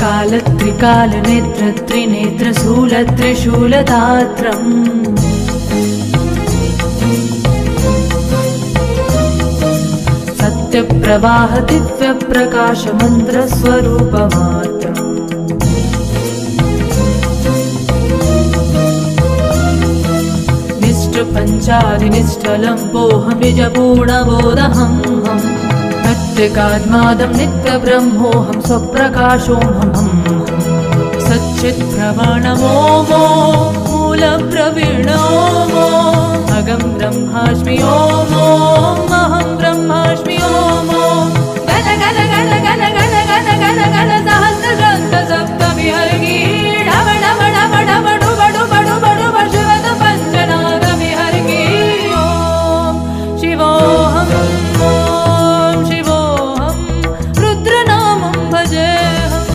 कालत्रिकालनेत्रत्रिनेत्रशूलत्रिशूलदात्रम् सत्यप्रवाह दिव्यप्रकाशमन्त्रस्वरूपमात्रम् निष्ठपञ्चादिनिष्ठलं निजपूर्णबोधहम् नत्रिकात्मादं नित्यब्रह्मोऽहं स्वप्रकाशोऽहम् सच्चित्प्रमाणमोमो मूलप्रवीणोमो अगं ब्रह्मास्मि ओमो अहं ब्रह्मास्मि ओमो गण गण गण गण गण गण गण गण